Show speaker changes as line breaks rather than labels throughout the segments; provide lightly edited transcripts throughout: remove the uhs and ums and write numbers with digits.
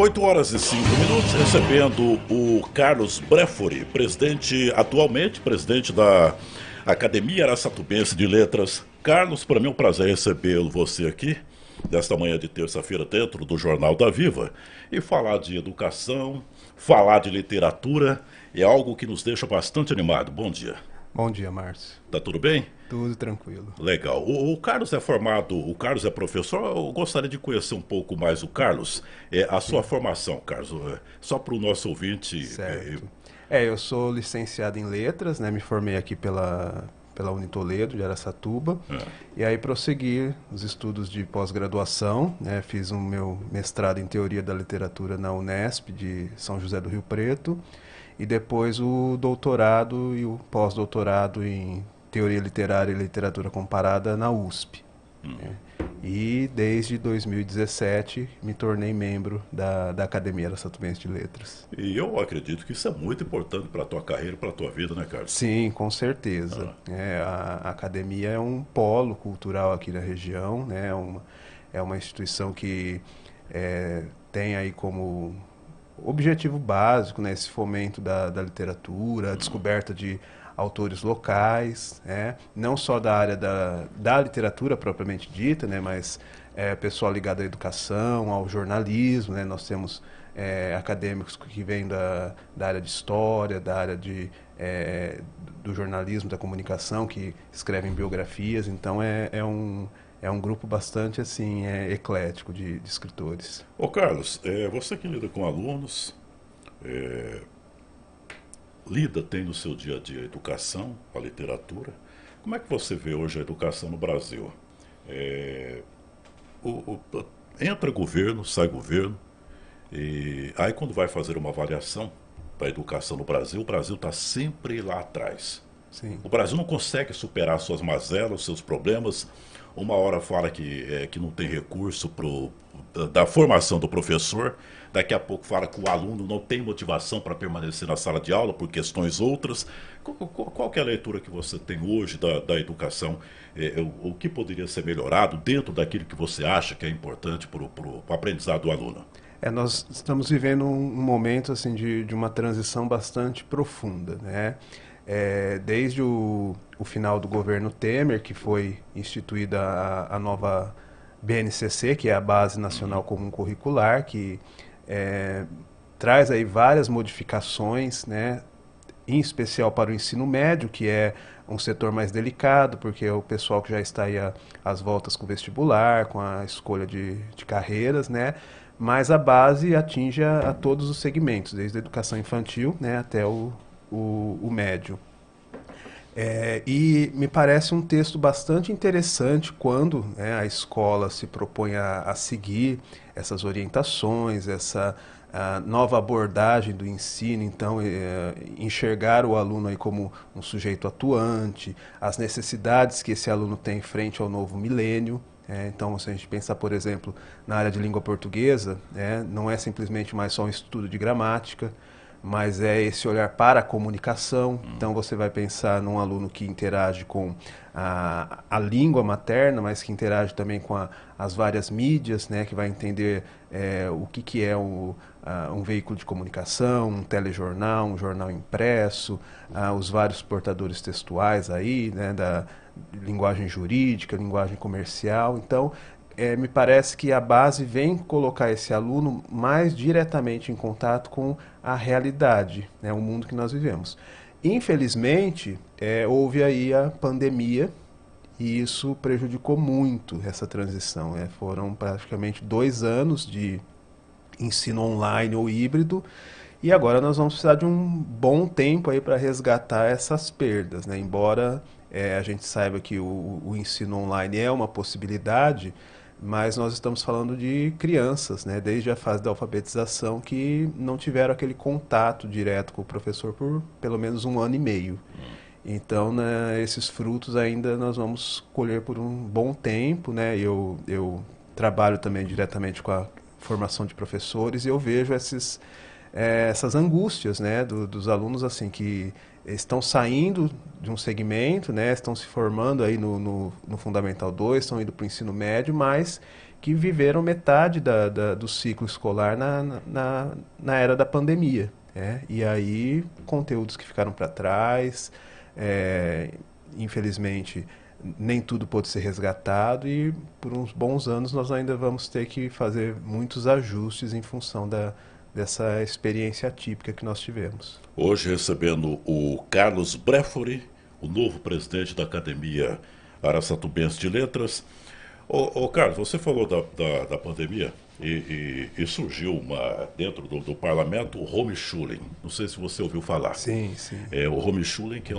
8h05, recebendo o Carlos Brefori, atualmente presidente da Academia Araçatubense de Letras. Carlos, para mim é um prazer recebê-lo, você aqui, desta manhã de terça-feira, dentro do Jornal da Viva, e falar de educação, falar de literatura, é algo que nos deixa bastante animado. Bom dia.
Bom dia, Márcio.
Tá tudo bem?
Tudo tranquilo.
Legal. O Carlos é formado, o Carlos é professor. Eu gostaria de conhecer um pouco mais o Carlos. A sua formação, Carlos, só para o nosso ouvinte.
Certo. Eu sou licenciado em letras, né? Me formei aqui pela Unitoledo de Araçatuba. E aí prossegui os estudos de pós-graduação, né? Fiz o meu mestrado em Teoria da Literatura na Unesp de São José do Rio Preto. E depois o doutorado e o pós-doutorado em Teoria Literária e Literatura Comparada na USP. E desde 2017 me tornei membro da Academia Araçatubense de Letras.
E eu acredito que isso é muito importante para a tua carreira, para a tua vida, né, Carlos?
Sim, com certeza. A academia é um polo cultural aqui na região, né? É uma instituição que tem aí como objetivo básico, né, esse fomento da literatura, a descoberta de autores locais, não só da área da literatura propriamente dita, né, mas pessoal ligado à educação, ao jornalismo, né, nós temos acadêmicos que vêm da área de história, da área do jornalismo, da comunicação, que escrevem biografias, então é um grupo bastante assim eclético de escritores.
Ô Carlos, você que lida com alunos, tem no seu dia a dia a educação, a literatura. Como é que você vê hoje a educação no Brasil? Entra governo, sai governo, e aí quando vai fazer uma avaliação da educação no Brasil, o Brasil está sempre lá atrás.
Sim.
O Brasil não consegue superar suas mazelas, seus problemas. Uma hora fala que não tem recurso da formação do professor, daqui a pouco fala que o aluno não tem motivação para permanecer na sala de aula por questões outras. Qual que é a leitura que você tem hoje da educação? O que poderia ser melhorado dentro daquilo que você acha que é importante para o aprendizado do aluno?
Nós estamos vivendo um momento assim, de uma transição bastante profunda, né? Desde o final do governo Temer, que foi instituída a nova BNCC, que é a Base Nacional Comum Curricular, que traz aí várias modificações, né, em especial para o ensino médio, que é um setor mais delicado, porque é o pessoal que já está aí às voltas com o vestibular, com a escolha de carreiras, né? Mas a base atinge a todos os segmentos, desde a educação infantil, né, até o médio. E me parece um texto bastante interessante quando, né, a escola se propõe a seguir essas orientações, essa nova abordagem do ensino, então enxergar o aluno aí como um sujeito atuante, as necessidades que esse aluno tem frente ao novo milênio. Então, se a gente pensar, por exemplo, na área de língua portuguesa, não é simplesmente mais só um estudo de gramática, mas é esse olhar para a comunicação. Então você vai pensar num aluno que interage com a língua materna, mas que interage também com as várias mídias, né, que vai entender o que é um veículo de comunicação, um telejornal, um jornal impresso, os vários portadores textuais aí, né, da linguagem jurídica, linguagem comercial. Então, me parece que a base vem colocar esse aluno mais diretamente em contato com a realidade, né, o mundo que nós vivemos. Infelizmente, houve aí a pandemia e isso prejudicou muito essa transição. Foram praticamente 2 anos de ensino online ou híbrido e agora nós vamos precisar de um bom tempo aí para resgatar essas perdas, né? Embora a gente saiba que o ensino online é uma possibilidade, mas nós estamos falando de crianças, né, desde a fase da alfabetização, que não tiveram aquele contato direto com o professor por pelo menos 1 ano e meio. Então, né, esses frutos ainda nós vamos colher por um bom tempo, né? Eu trabalho também diretamente com a formação de professores e eu vejo essas angústias, né, dos alunos assim que estão saindo de um segmento, né, estão se formando aí no Fundamental 2, estão indo para o ensino médio, mas que viveram metade do ciclo escolar na era da pandemia. E aí, conteúdos que ficaram para trás, infelizmente, nem tudo pôde ser resgatado e por uns bons anos nós ainda vamos ter que fazer muitos ajustes em função dessa experiência atípica que nós tivemos.
Hoje recebendo o Carlos Brefori, o novo presidente da Academia Araçatubense de Letras. Ô Carlos, você falou da pandemia e surgiu dentro do parlamento o homeschooling. Não sei se você ouviu falar.
Sim, sim.
O homeschooling, que é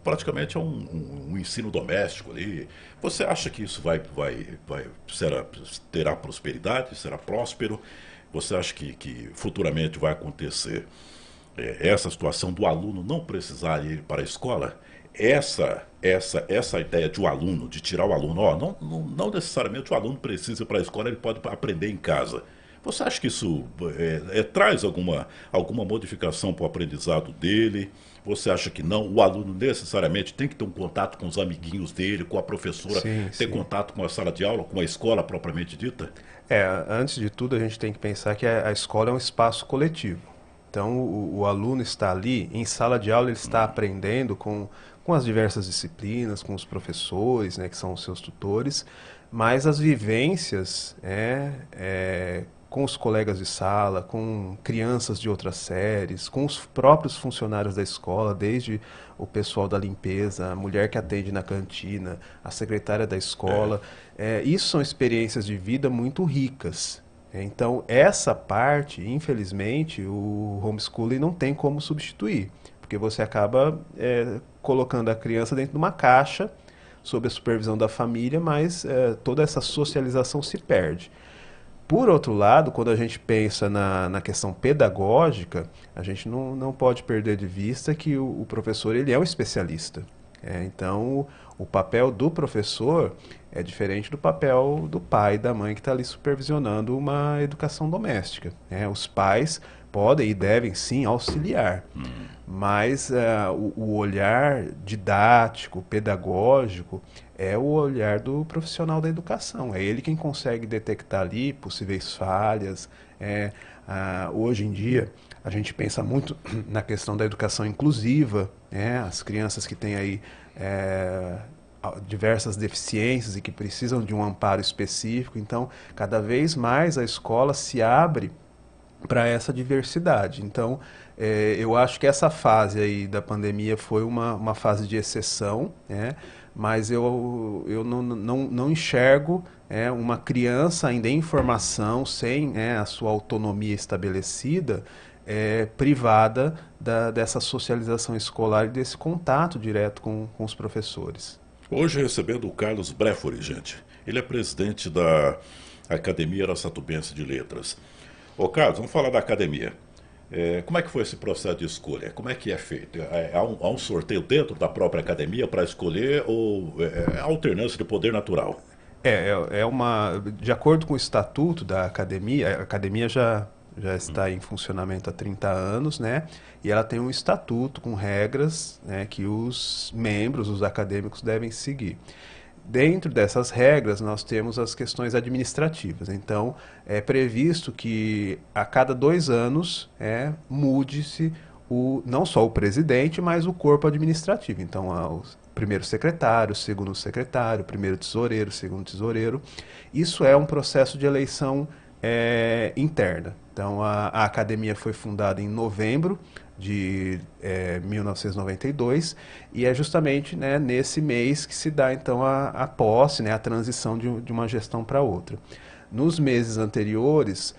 praticamente um ensino doméstico ali. Você acha que isso terá prosperidade, será próspero? Você acha que futuramente vai acontecer essa situação do aluno não precisar ir para a escola? Essa ideia de o aluno, de tirar o aluno, não necessariamente o aluno precisa ir para a escola, ele pode aprender em casa. Você acha que isso traz alguma modificação para o aprendizado dele? Você acha que não? O aluno necessariamente tem que ter um contato com os amiguinhos dele, com a professora, ter contato com a sala de aula, com a escola propriamente dita?
Antes de tudo, a gente tem que pensar que a escola é um espaço coletivo. Então, o aluno está ali, em sala de aula, ele está aprendendo com as diversas disciplinas, com os professores, né, que são os seus tutores, mas as vivências com os colegas de sala, com crianças de outras séries, com os próprios funcionários da escola, desde o pessoal da limpeza, a mulher que atende na cantina, a secretária da escola. Isso são experiências de vida muito ricas. Então, essa parte, infelizmente, o homeschooling não tem como substituir, porque você acaba colocando a criança dentro de uma caixa, sob a supervisão da família, mas toda essa socialização se perde. Por outro lado, quando a gente pensa na questão pedagógica, a gente não pode perder de vista que o professor ele é um especialista. Então, o papel do professor é diferente do papel do pai e da mãe que está ali supervisionando uma educação doméstica. Os pais podem e devem sim auxiliar, mas o olhar didático, pedagógico, é o olhar do profissional da educação. É ele quem consegue detectar ali possíveis falhas. Hoje em dia, a gente pensa muito na questão da educação inclusiva, as crianças que têm aí diversas deficiências e que precisam de um amparo específico. Então, cada vez mais a escola se abre para essa diversidade. Então, eu acho que essa fase aí da pandemia foi uma fase de exceção, mas eu não enxergo uma criança ainda em formação, sem a sua autonomia estabelecida, privada dessa socialização escolar e desse contato direto com os professores.
Hoje recebendo o Carlos Brefori, gente. Ele é presidente da Academia Araçatubense de Letras. Ô Carlos, vamos falar da academia. Como é que foi esse processo de escolha? Como é que é feito? Há um sorteio dentro da própria academia para escolher ou é alternância de poder natural?
De acordo com o estatuto da academia, a academia já está em funcionamento há 30 anos, né? E ela tem um estatuto com regras, né, que os membros, os acadêmicos, devem seguir. Dentro dessas regras, nós temos as questões administrativas. Então, é previsto que a cada 2 anos mude-se não só o presidente, mas o corpo administrativo. Então, o primeiro secretário, o segundo secretário, o primeiro tesoureiro, o segundo tesoureiro. Isso é um processo de eleição interna. Então, a academia foi fundada em novembro de 1992 e é justamente, né, nesse mês que se dá então a posse, né, a transição de uma gestão para outra. Nos meses anteriores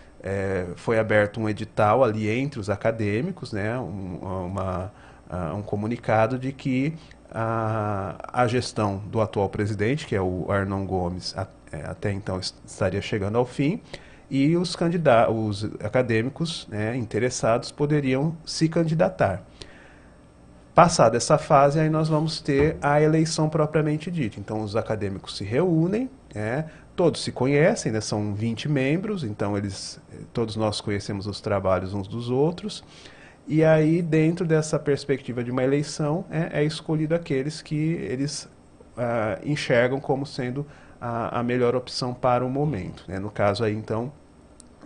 foi aberto um edital ali entre os acadêmicos, né, um comunicado de que a gestão do atual presidente, que é o Arnon Gomes, até então estaria chegando ao fim, e os acadêmicos, né, interessados poderiam se candidatar. Passada essa fase, aí nós vamos ter a eleição propriamente dita. Então, os acadêmicos se reúnem, todos se conhecem, né, são 20 membros, então todos nós conhecemos os trabalhos uns dos outros, e aí, dentro dessa perspectiva de uma eleição, é escolhido aqueles que eles enxergam como sendo a melhor opção para o momento, né? No caso aí, então,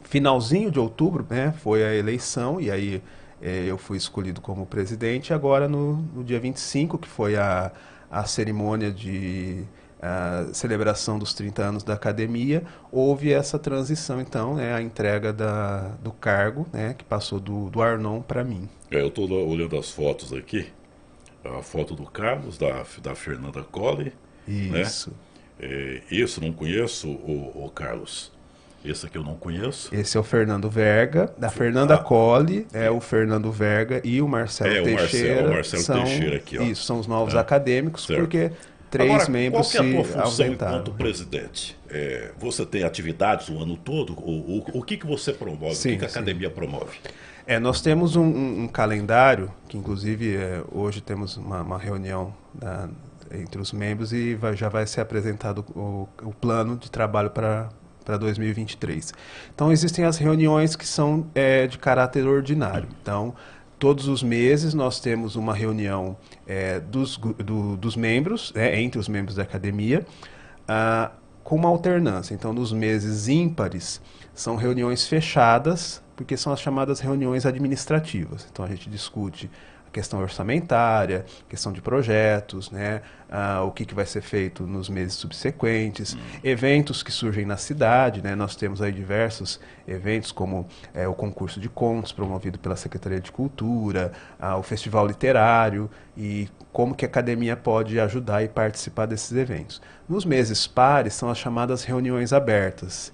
finalzinho de outubro, né, foi a eleição, e aí eu fui escolhido como presidente. Agora, no dia 25, que foi a cerimônia de celebração dos 30 anos da academia, houve essa transição, então, né, a entrega do cargo, né, que passou do Arnon para mim.
Eu estou olhando as fotos aqui, a foto do Carlos, da Fernanda Colli, né?
Isso.
Esse eu não conheço, o Carlos. Esse aqui eu não conheço.
Esse é o Fernando Verga, da Fernanda Colli, o Fernando Verga e o Marcelo Teixeira.
O Marcelo Teixeira aqui, ó.
Isso, são os novos acadêmicos,
certo.
Porque três
Agora,
membros
qual que é a tua
se
função
ausentaram.
enquanto presidente? Você tem atividades o ano todo? O que você promove?
Sim,
o que a
sim.
academia promove?
Nós temos um calendário, que inclusive hoje temos uma reunião entre os membros e já vai ser apresentado o plano de trabalho para 2023. Então, existem as reuniões que são de caráter ordinário. Então, todos os meses nós temos uma reunião dos membros, entre os membros da academia, com uma alternância. Então, nos meses ímpares, são reuniões fechadas, porque são as chamadas reuniões administrativas. Então, a gente discute a questão orçamentária, questão de projetos, né, o que vai ser feito nos meses subsequentes, eventos que surgem na cidade, né, nós temos aí diversos eventos como o concurso de contos promovido pela Secretaria de Cultura, o Festival Literário e como que a academia pode ajudar e participar desses eventos. Nos meses pares são as chamadas reuniões abertas.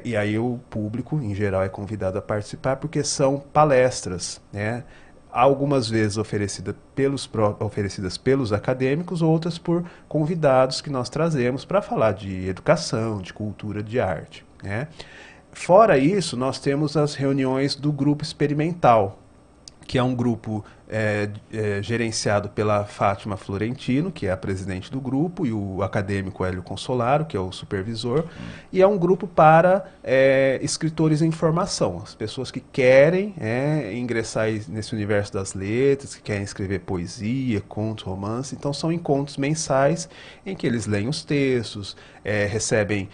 E aí o público, em geral, é convidado a participar porque são palestras, né? Algumas vezes oferecidas pelos acadêmicos, outras por convidados que nós trazemos para falar de educação, de cultura, de arte, né? Fora isso, nós temos as reuniões do grupo experimental, que é um grupo gerenciado pela Fátima Florentino, que é a presidente do grupo, e o acadêmico Hélio Consolaro, que é o supervisor, e é um grupo para escritores em formação, as pessoas que querem ingressar nesse universo das letras, que querem escrever poesia, contos, romance. Então são encontros mensais em que eles leem os textos, recebem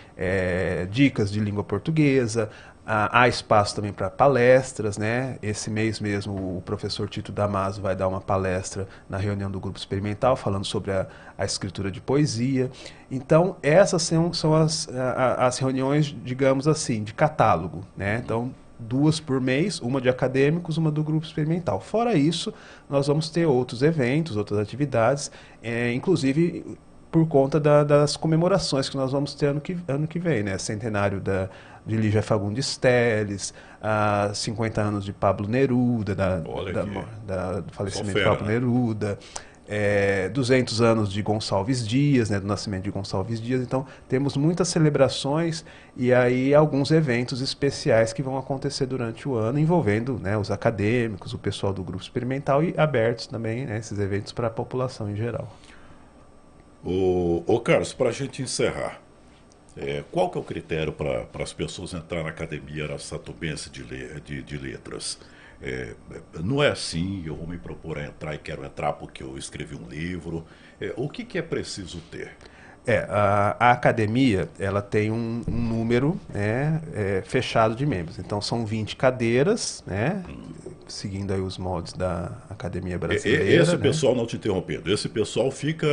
dicas de língua portuguesa. Há espaço também para palestras, né? Esse mês mesmo o professor Tito Damaso vai dar uma palestra na reunião do grupo experimental falando sobre a escritura de poesia. Então essas são as reuniões, digamos assim, de catálogo, né? Então 2 por mês, uma de acadêmicos, uma do grupo experimental. Fora isso, nós vamos ter outros eventos, outras atividades, inclusive por conta das comemorações que nós vamos ter ano que vem, né? Centenário de Lígia Fagundes Telles, 50 anos de Pablo Neruda, do falecimento de Pablo Neruda, 200 anos de Gonçalves Dias, né, do nascimento de Gonçalves Dias. Então, temos muitas celebrações e aí alguns eventos especiais que vão acontecer durante o ano, envolvendo, né, os acadêmicos, o pessoal do grupo experimental e abertos também, né, esses eventos para a população em geral.
Carlos, para a gente encerrar, qual que é o critério para as pessoas entrarem na Academia Araçatubense de Letras? Não é assim, eu vou me propor a entrar e quero entrar porque eu escrevi um livro. O que é preciso ter?
A academia ela tem um número, né, fechado de membros. Então são 20 cadeiras, né, seguindo aí os moldes da Academia Brasileira.
Esse
né?
pessoal, não te interrompendo, esse pessoal fica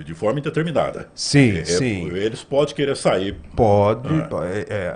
de forma indeterminada.
Sim, sim.
Eles podem querer sair.
Pode.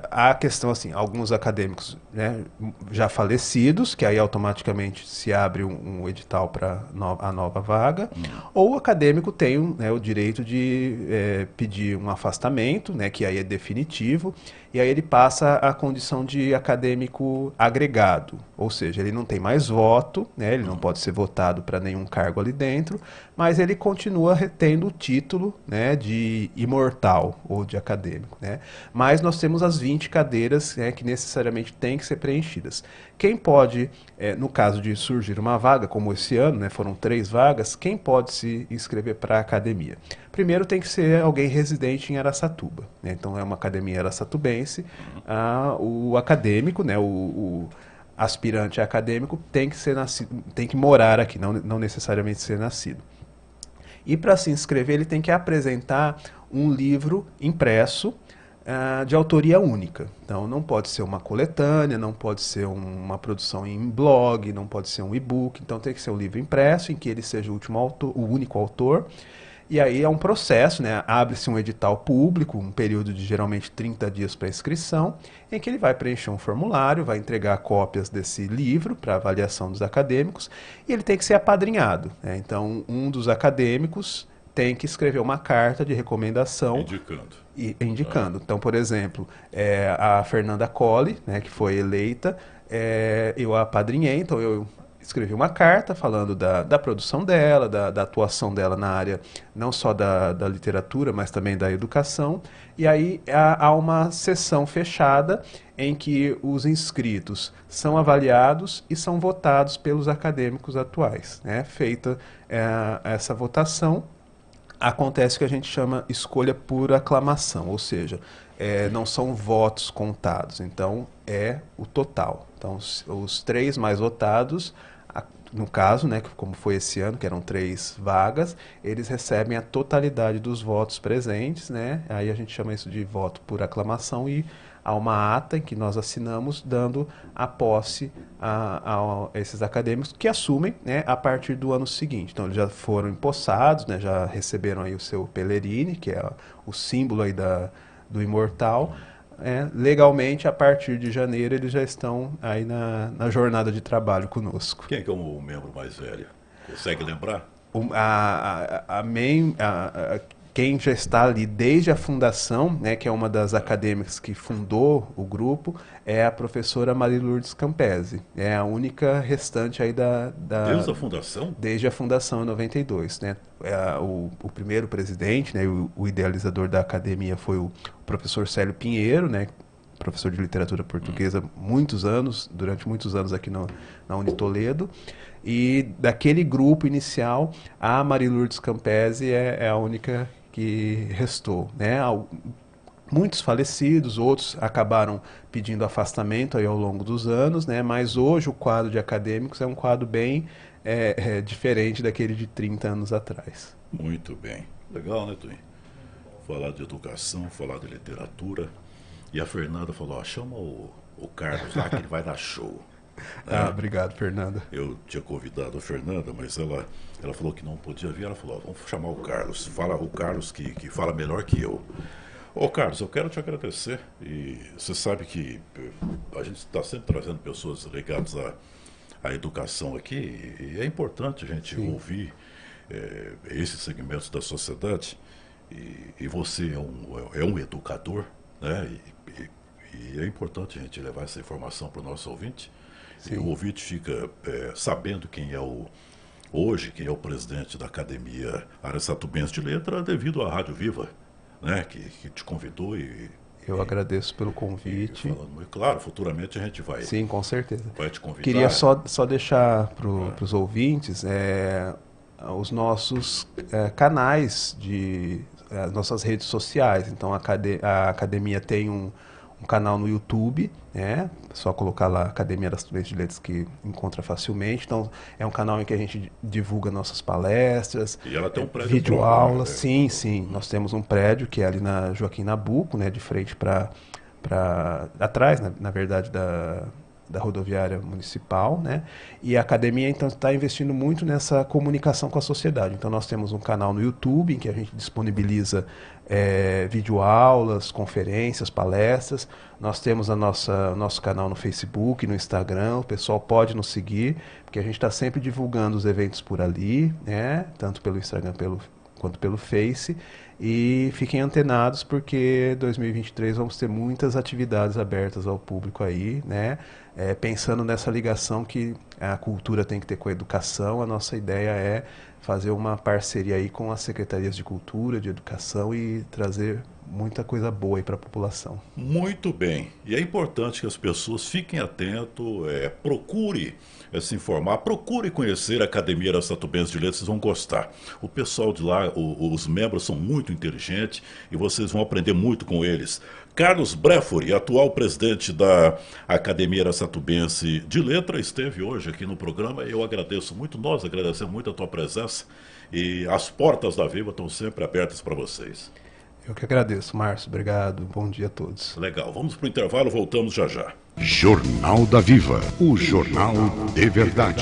A questão assim, alguns acadêmicos, né, já falecidos, que aí automaticamente se abre um edital para a nova vaga, ou o acadêmico tem, né, o direito de pedir um afastamento, né, que aí é definitivo, e aí ele passa a condição de acadêmico agregado, ou seja, ele não tem mais voto, né, ele não pode ser votado para nenhum cargo ali dentro, mas ele continua tendo o título, né, de imortal ou de acadêmico, né? Mas nós temos as 20 cadeiras, né, que necessariamente têm que ser preenchidas. Quem pode, no caso de surgir uma vaga, como esse ano, né, foram 3 vagas, quem pode se inscrever para a academia? Primeiro tem que ser alguém residente em Araçatuba, né? Então é uma academia araçatubense. O acadêmico, né, o aspirante acadêmico tem que ser nascido, tem que morar aqui, não necessariamente ser nascido. E para se inscrever ele tem que apresentar um livro impresso de autoria única. Então, não pode ser uma coletânea, não pode ser uma produção em blog, não pode ser um e-book. Então, tem que ser um livro impresso em que ele seja o único autor. E aí é um processo, né? Abre-se um edital público, um período de geralmente 30 dias para inscrição, em que ele vai preencher um formulário, vai entregar cópias desse livro para avaliação dos acadêmicos, e ele tem que ser apadrinhado, né? Então, um dos acadêmicos tem que escrever uma carta de recomendação indicando. Então, por exemplo, a Fernanda Colli, né, que foi eleita, eu a apadrinhei, então eu escrevi uma carta falando da produção dela, da atuação dela na área não só da literatura, mas também da educação. E aí há uma sessão fechada em que os inscritos são avaliados e são votados pelos acadêmicos atuais, né? Feita essa votação, acontece o que a gente chama escolha por aclamação, ou seja, não são votos contados, então é o total. Então, os 3 mais votados, no caso, né, como foi esse ano, que eram 3 vagas, eles recebem a totalidade dos votos presentes, né? Aí a gente chama isso de voto por aclamação e há uma ata em que nós assinamos dando a posse a esses acadêmicos que assumem, né, a partir do ano seguinte. Então, eles já foram empossados, né, já receberam aí o seu Pellerini, que é o símbolo aí do imortal. Legalmente, a partir de janeiro, eles já estão aí na jornada de trabalho conosco.
Quem é que é o membro mais velho? Consegue lembrar?
Quem já está ali desde a fundação, né, que é uma das acadêmicas que fundou o grupo, é a professora Maria Lourdes Campese. É a única restante aí
Desde a fundação?
Desde a fundação, em 92, né? O primeiro presidente, né, o idealizador da academia foi o professor Célio Pinheiro, né, professor de literatura portuguesa durante muitos anos aqui na Unitoledo. E daquele grupo inicial, a Maria Lourdes Campese é a única que restou, né? Muitos falecidos, outros acabaram pedindo afastamento aí ao longo dos anos, né? Mas hoje o quadro de acadêmicos é um quadro bem diferente daquele de 30 anos atrás.
Muito bem. Legal, né, Twin? Falar de educação, falar de literatura. E a Fernanda falou, chama o Carlos lá que ele vai dar show.
Obrigado, Fernanda.
Eu tinha convidado a Fernanda, mas ela falou que não podia vir. Ela falou, vamos chamar o Carlos. Fala o Carlos que fala melhor que eu. Ô Carlos, eu quero te agradecer. E você sabe que a gente está sempre trazendo pessoas ligadas à educação aqui. E é importante a gente ouvir esses segmentos da sociedade. E você é um educador, né? E é importante a gente levar essa informação para o nosso ouvinte. Sim. E o ouvinte fica sabendo quem é o presidente da Academia Araçatubense de Letra devido à Rádio Viva, né, que te convidou
eu agradeço pelo convite.
Claro, futuramente a gente vai.
Sim, com certeza.
Vai te convidar.
Queria só deixar para os ouvintes os nossos canais as nossas redes sociais. Então a academia tem um canal no YouTube, né? Só colocar lá Academia Araçatubense de Letras que encontra facilmente. Então, é um canal em que a gente divulga nossas palestras.
E ela tem um prédio
videoaulas. Sim. Nós temos um prédio que é ali na Joaquim Nabuco, né? De frente para atrás, na verdade, da rodoviária municipal, né? E a academia, então, está investindo muito nessa comunicação com a sociedade. Então, nós temos um canal no YouTube em que a gente disponibiliza videoaulas, conferências, palestras. Nós temos nosso canal no Facebook, no Instagram. O pessoal pode nos seguir, porque a gente está sempre divulgando os eventos por ali, né? Tanto pelo Instagram quanto pelo Face. E fiquem antenados, porque 2023 vamos ter muitas atividades abertas ao público aí, né? Pensando nessa ligação que a cultura tem que ter com a educação, a nossa ideia é fazer uma parceria aí com as secretarias de cultura, de educação e trazer muita coisa boa aí para a população.
Muito bem. E é importante que as pessoas fiquem atentas, procure se informar, procure conhecer a Academia Araçatubense de Letras, vocês vão gostar. O pessoal de lá, os membros são muito inteligentes e vocês vão aprender muito com eles. Carlos Brefori, atual presidente da Academia Araçatubense de Letras, esteve hoje aqui no programa. Eu agradeço muito, nós agradecemos muito a tua presença e as portas da Viva estão sempre abertas para vocês.
Eu que agradeço, Márcio. Obrigado. Bom dia a todos.
Legal. Vamos para o intervalo, voltamos já já.
Jornal da Viva, o jornal de verdade.